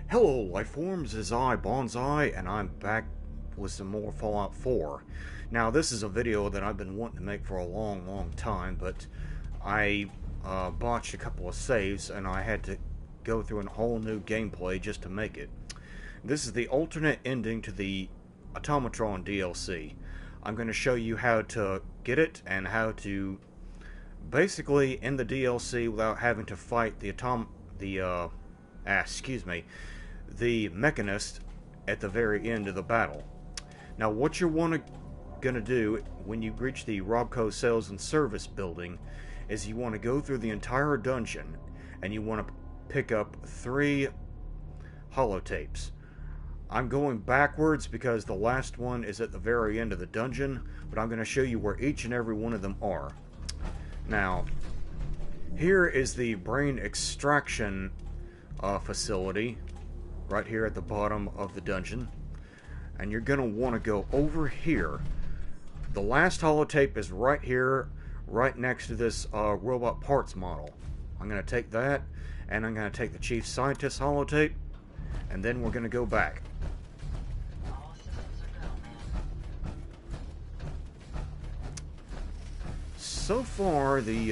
Hello, Lifeforms, it's I, Bonsai, and I'm back with some more Fallout 4. Now, this is a video that I've been wanting to make for a long time, but I botched a couple of saves, and I had to go through a whole new gameplay just to make it. This is the alternate ending to the Automatron DLC. I'm going to show you how to get it, and how to basically end the DLC without having to fight the the Mechanist at the very end of the battle. Now, what you're gonna do when you reach the Robco Sales and Service building is you want to go through the entire dungeon, and you want to pick up 3 holotapes. I'm going backwards because the last one is at the very end of the dungeon, but I'm going to show you where each and every one of them are. Now, here is the brain extraction facility, right here at the bottom of the dungeon, and you're going to want to go over here. The last holotape is right here, right next to this robot parts model. I'm going to take that, and I'm going to take the Chief Scientist holotape, and then we're going to go back. So far, the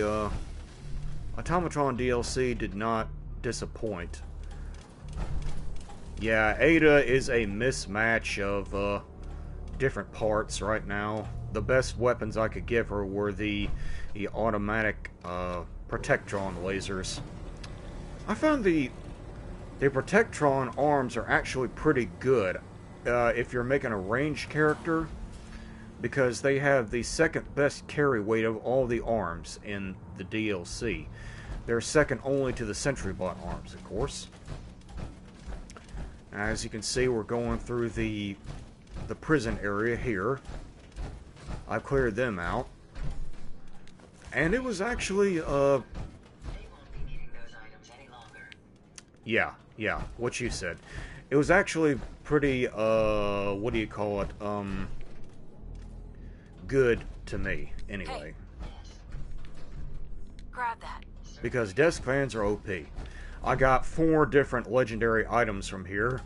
Automatron DLC did not disappoint. Yeah, Ada is a mismatch of different parts right now. The best weapons I could give her were the automatic Protectron lasers. I found the Protectron arms are actually pretty good if you're making a ranged character, because they have the second best carry weight of all the arms in the DLC. They're second only to the SentryBot arms, of course. As you can see, we're going through the prison area here. I've cleared them out. And it was actually, yeah, what you said. It was actually pretty, what do you call it, good to me, anyway. Hey. Grab that. Because desk fans are OP. I got 4 different legendary items from here.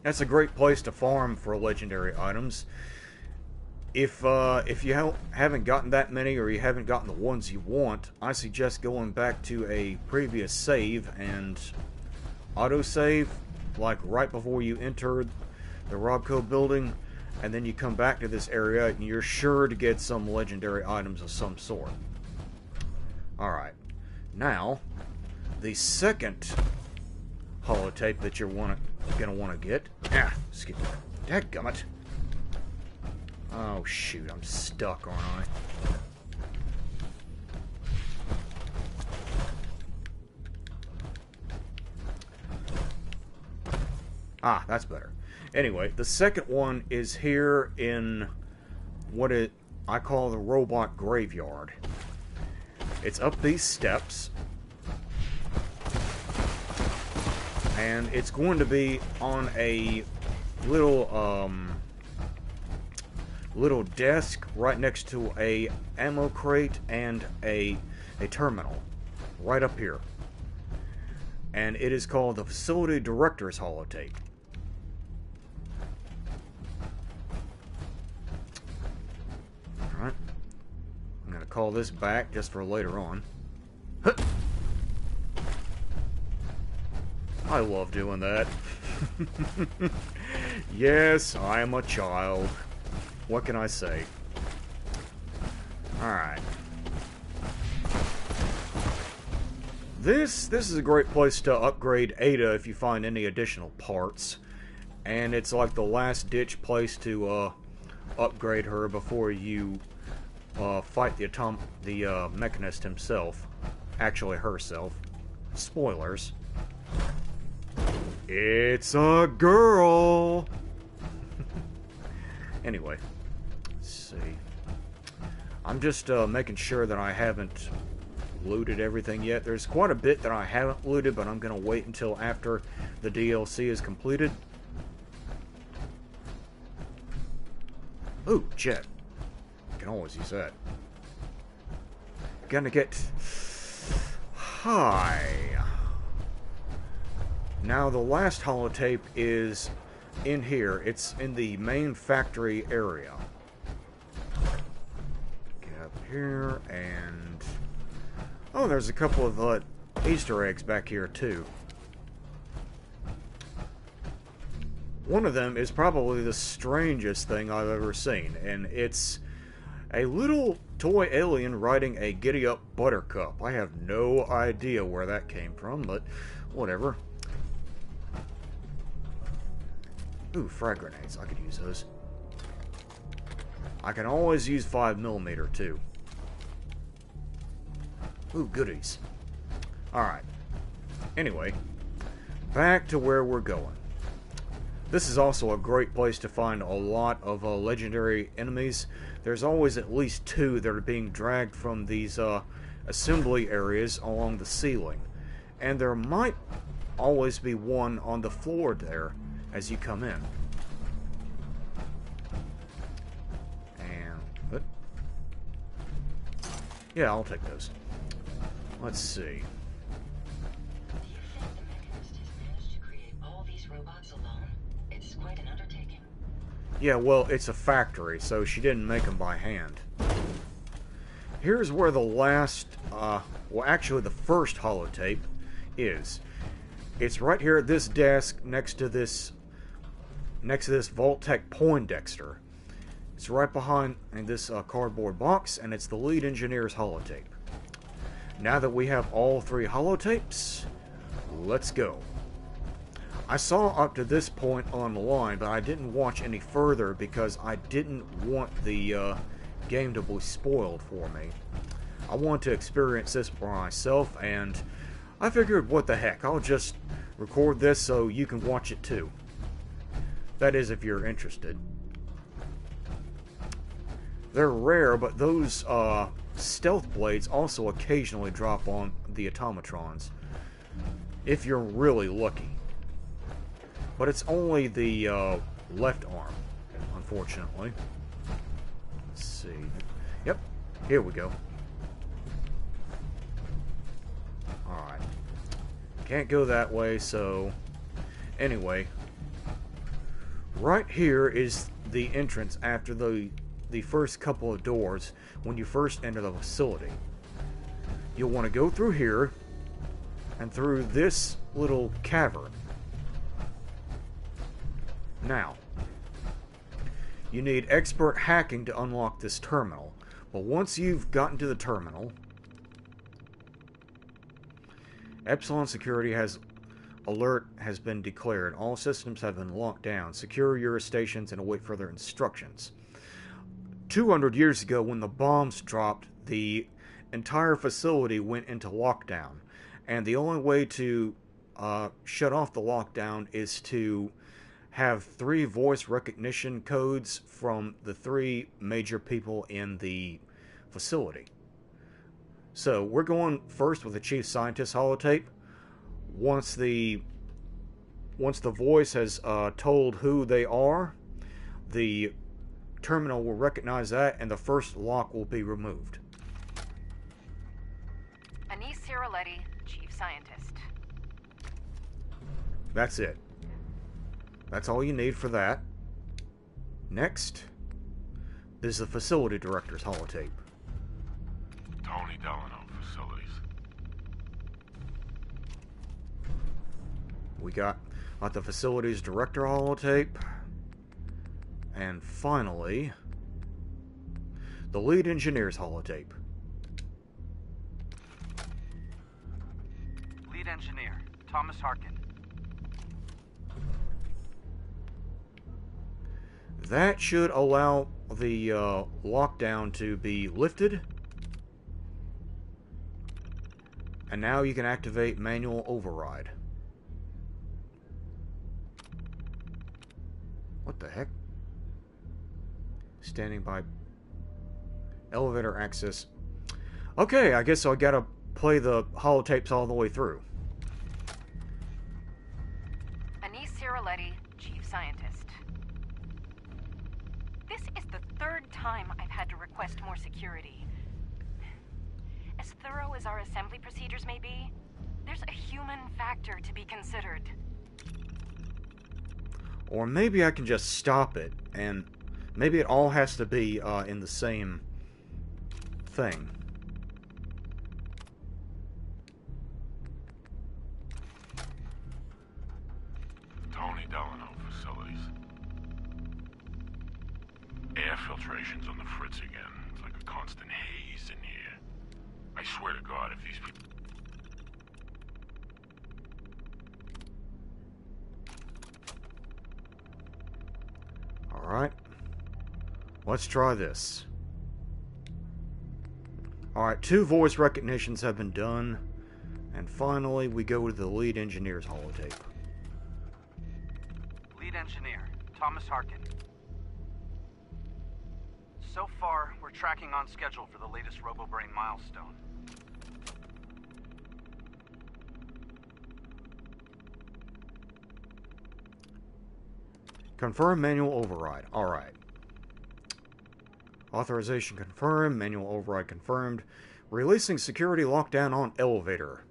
That's a great place to farm for legendary items. If you haven't gotten that many, or you haven't gotten the ones you want, I suggest going back to a previous save and autosave, like right before you enter the Robco building, and then you come back to this area, and you're sure to get some legendary items of some sort. Alright, now, the second holotape that you're going to want to get... excuse me. Dadgummit. Oh, shoot, I'm stuck, aren't I? That's better. Anyway, the second one is here in what I call the robot graveyard. It's up these steps, and it's going to be on a little little desk right next to a ammo crate and a terminal right up here, and it is called the Facility Director's holotape. Alright, I'm gonna call this back just for later on. I love doing that. Yes, I am a child. What can I say? Alright. This is a great place to upgrade Ada if you find any additional parts. And it's like the last ditch place to upgrade her before you fight the Mechanist himself. Actually, herself. Spoilers. It's a girl! Anyway, let's see. I'm just making sure that I haven't looted everything yet. There's quite a bit that I haven't looted, but I'm going to wait until after the DLC is completed. Ooh, jet. Can always use that. Gonna get high. Now the last holotape is in here. It's in the main factory area. Get up here and... oh, there's a couple of Easter eggs back here too. One of them is probably the strangest thing I've ever seen, and it's a little toy alien riding a giddy-up buttercup. I have no idea where that came from, but whatever. Ooh, frag grenades. I could use those. I can always use 5mm too. Ooh, goodies. Alright. Anyway, back to where we're going. This is also a great place to find a lot of legendary enemies. There's always at least 2 that are being dragged from these assembly areas along the ceiling. And there might always be one on the floor there as you come in. And... yeah, I'll take those. Let's see. Yeah, well, it's a factory, so she didn't make them by hand. Here's where the last, well, actually the first holotape is. It's right here at this desk next to this Vault-Tec Poindexter. It's right behind this cardboard box, and it's the lead engineer's holotape. Now that we have all 3 holotapes, let's go. I saw up to this point online, but I didn't watch any further because I didn't want the game to be spoiled for me. I want to experience this for myself, and I figured, what the heck, I'll just record this so you can watch it too. That is, if you're interested. They're rare, but those stealth blades also occasionally drop on the Automatrons, if you're really lucky. But it's only the left arm, unfortunately. Let's see. Yep, here we go. Alright. Can't go that way, so... anyway. Right here is the entrance after the first couple of doors when you first enter the facility. You'll want to go through here and through this little cavern. Now, you need expert hacking to unlock this terminal, but once you've gotten to the terminal, Epsilon Security alert has been declared. All systems have been locked down. Secure your stations and await further instructions. 200 years ago, when the bombs dropped, the entire facility went into lockdown, and the only way to shut off the lockdown is to have 3 voice recognition codes from the 3 major people in the facility. So we're going first with the Chief Scientist holotape. Once the voice has told who they are, the terminal will recognize that, and the first lock will be removed. Anise Ciroletti, Chief Scientist. That's it. That's all you need for that. Next is the Facility Director's holotape. Tony Delano, Facilities. We got the Facilities Director holotape. And finally, the Lead Engineer's holotape. Lead Engineer, Thomas Harkin. That should allow the lockdown to be lifted. And now you can activate manual override. What the heck? Standing by elevator access. Okay, I guess I gotta play the holotapes all the way through. Anise Ciroletti, Chief Scientist. This is the 3rd time I've had to request more security. As thorough as our assembly procedures may be, there's a human factor to be considered. Or maybe I can just stop it, and maybe it all has to be in the same thing. Tony Delano facilities. Air filtration's on the fritz again. It's like a constant haze in here. I swear to God, if these people... Alright. Let's try this. Alright, 2 voice recognitions have been done. And finally, we go to the lead engineer's holotape. Lead engineer, Thomas Harkin. So far, we're tracking on schedule for the latest RoboBrain milestone. Confirm manual override. Alright. Authorization confirmed. Manual override confirmed. Releasing security lockdown on elevator.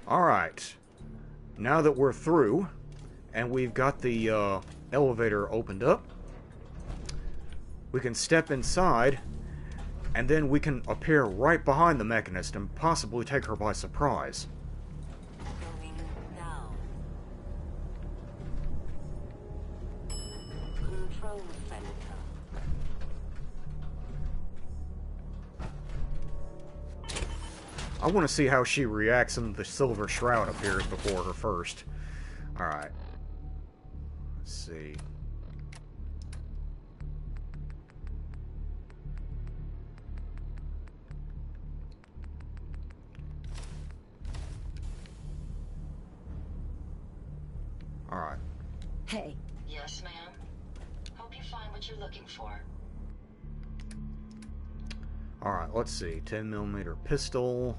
Alright. Now that we're through, and we've got the elevator opened up, we can step inside, and then we can appear right behind the mechanist and possibly take her by surprise. Going down. Control center. I want to see how she reacts when the silver shroud appears before her first. Alright. Let's see. Alright. Hey. Yes, ma'am. Hope you find what you're looking for. Alright, let's see. 10mm pistol.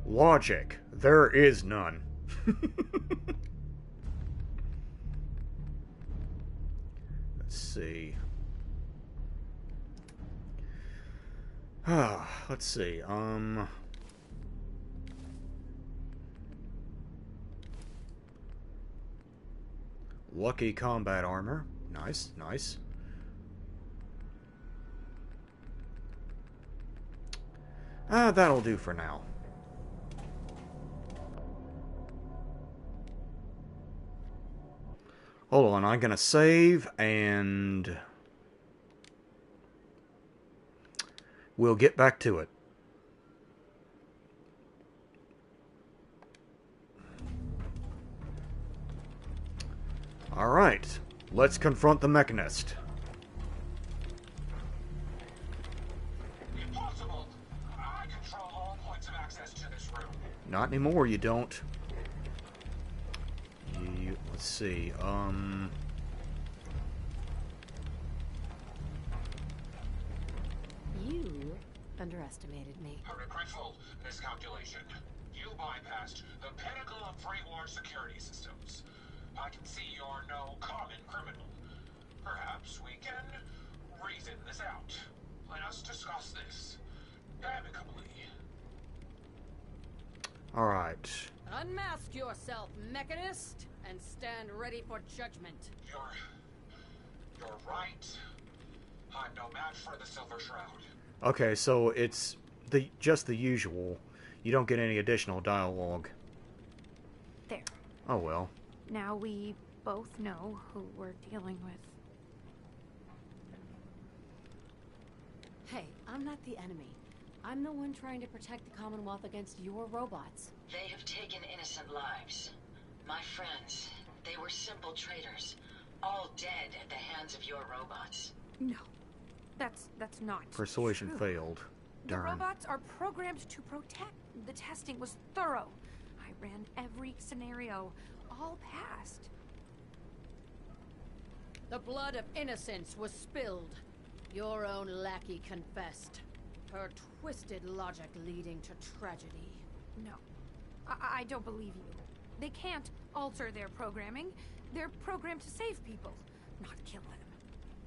Logic. There is none. Let's see. Let's see. Lucky combat armor. Nice, nice. That'll do for now. Hold on, I'm gonna save, and we'll get back to it. Alright, let's confront the mechanist. Impossible! I control all points of access to this room. Not anymore, you don't. Let's see, You underestimated me. A regretful miscalculation. You bypassed the pinnacle of pre-war security systems. I can see you're no common criminal. Perhaps we can reason this out. Let us discuss this amicably. alright. Unmask yourself, mechanist, and stand ready for judgment. You're right. I'm no match for the Silver Shroud. Okay, so it's just the usual. You don't get any additional dialogue. There. Oh well. Now we both know who we're dealing with. Hey, I'm not the enemy. I'm the one trying to protect the Commonwealth against your robots. They have taken innocent lives. My friends, they were simple traitors, all dead at the hands of your robots. No. That's not Persuasion true. failed. The Darn. robots are programmed to protect. The testing was thorough. I ran every scenario. All passed. The blood of innocence was spilled. Your own lackey confessed. Her twisted logic leading to tragedy. No. I don't believe you. They can't alter their programming. They're programmed to save people, not kill them.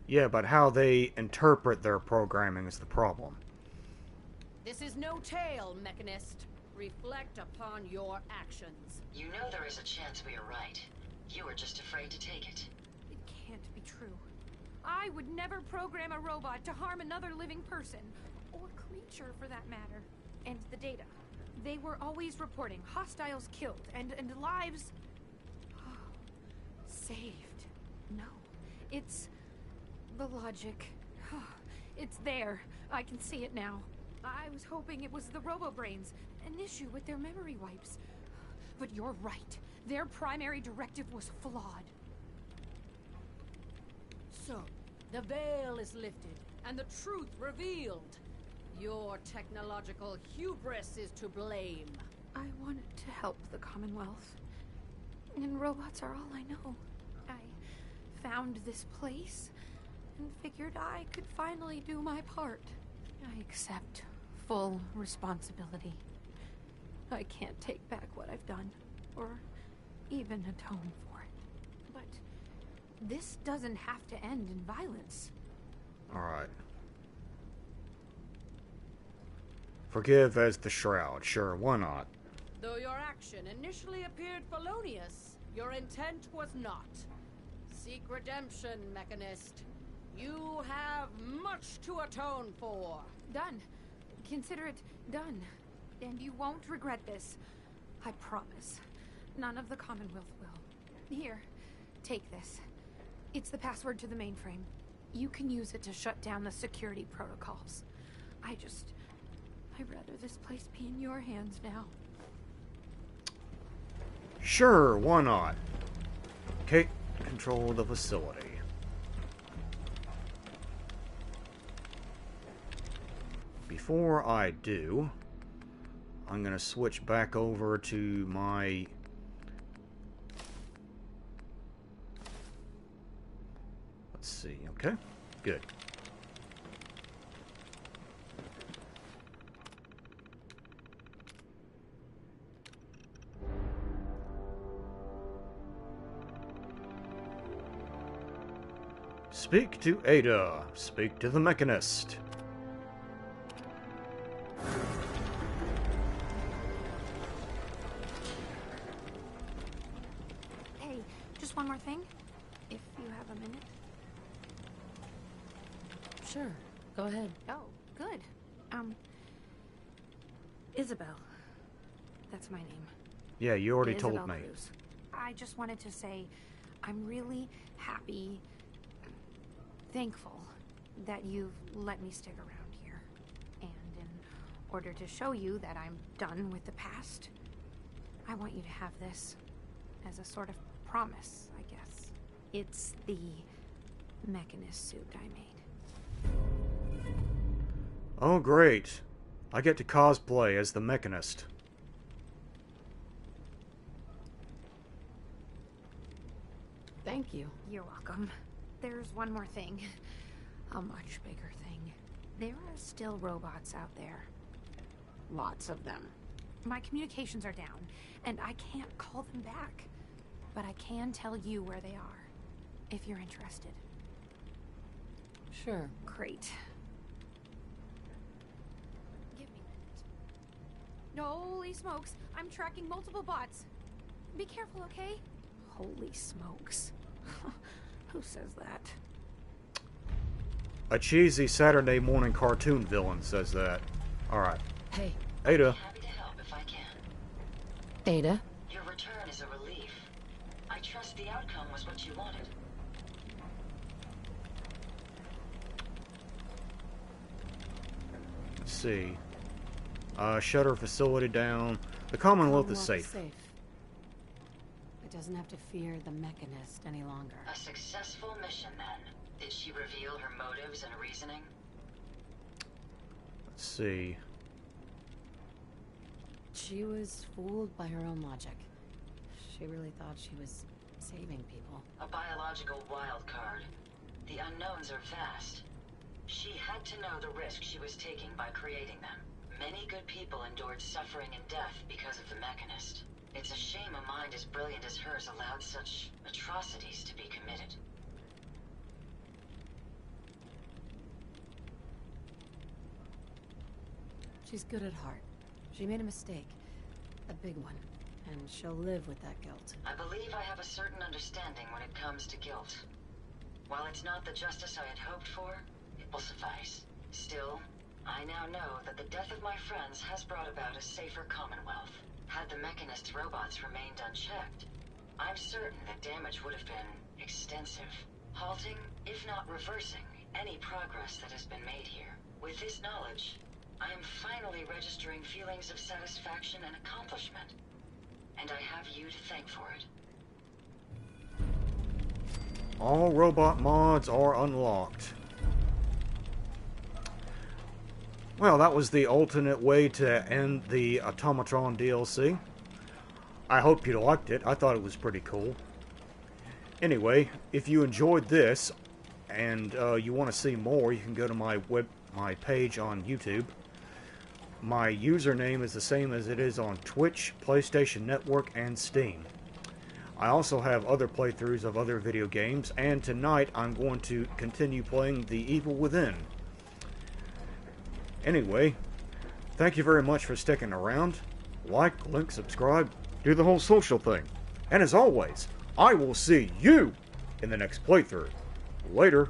Yeah, but how they interpret their programming is the problem. This is no tale, Mechanist. Reflect upon your actions. You know there is a chance we are right. You are just afraid to take it. It can't be true. I would never program a robot to harm another living person, or creature for that matter. And the data. They were always reporting hostiles killed and lives saved. No, it's the logic. It's there. I can see it now. I was hoping it was the robo-brains, an issue with their memory wipes. But you're right. Their primary directive was flawed. So, the veil is lifted, and the truth revealed. Your technological hubris is to blame. I wanted to help the Commonwealth. And robots are all I know. I found this place and figured I could finally do my part. I accept full responsibility. I can't take back what I've done, or even atone for it. But this doesn't have to end in violence. Alright. Forgive as the shroud. Sure, why not? Though your action initially appeared felonious, your intent was not. Seek redemption, Mechanist. You have much to atone for. Done. Consider it done. And you won't regret this. I promise. None of the Commonwealth will. Here, take this. It's the password to the mainframe. You can use it to shut down the security protocols. I'd rather this place be in your hands now. Sure, why not? Okay, control the facility. Before I do, I'm going to switch back over to my... Let's see, okay, good. Speak to Ada. Speak to the Mechanist. Hey, just one more thing. If you have a minute. Sure, go ahead. Oh, good. Isabel. That's my name. Yeah, you already Isabel told me. Cruz. I just wanted to say I'm really happy, thankful that you've let me stick around here. And in order to show you that I'm done with the past, I want you to have this as a sort of promise, I guess. It's the Mechanist suit I made. Oh, great. I get to cosplay as the Mechanist. Thank you. You're welcome. There's one more thing. A much bigger thing. There are still robots out there. Lots of them. My communications are down, and I can't call them back. But I can tell you where they are, if you're interested. Sure. Great. Give me a minute. Holy smokes, I'm tracking multiple bots. Be careful, okay? Holy smokes. Who says that? A cheesy Saturday morning cartoon villain says that. Alright. Hey, Ada. Happy to help if I can. Ada? Your return is a relief. I trust the outcome was what you wanted. Let's see. Shut her facility down. The Commonwealth is safe. It doesn't have to fear the Mechanist any longer. A successful mission, then. Did she reveal her motives and reasoning? Let's see. She was fooled by her own logic. She really thought she was saving people. A biological wild card. The unknowns are vast. She had to know the risk she was taking by creating them. Many good people endured suffering and death because of the Mechanist. It's a shame a mind as brilliant as hers allowed such atrocities to be committed. She She's good at heart. She made a mistake. A big one. And she'll live with that guilt. I believe I have a certain understanding when it comes to guilt. While it's not the justice I had hoped for, it will suffice. Still, I now know that the death of my friends has brought about a safer Commonwealth. Had the Mechanist's robots remained unchecked, I'm certain that damage would have been extensive, halting, if not reversing, any progress that has been made here. With this knowledge, I am finally registering feelings of satisfaction and accomplishment. And I have you to thank for it. All robot mods are unlocked. Well, that was the alternate way to end the Automatron DLC. I hope you liked it. I thought it was pretty cool. Anyway, if you enjoyed this and you want to see more, you can go to my page on YouTube. My username is the same as it is on Twitch, PlayStation Network, and Steam. I also have other playthroughs of other video games, and tonight I'm going to continue playing The Evil Within. Anyway, thank you very much for sticking around. Like, link, subscribe, do the whole social thing. And as always, I will see you in the next playthrough. Later.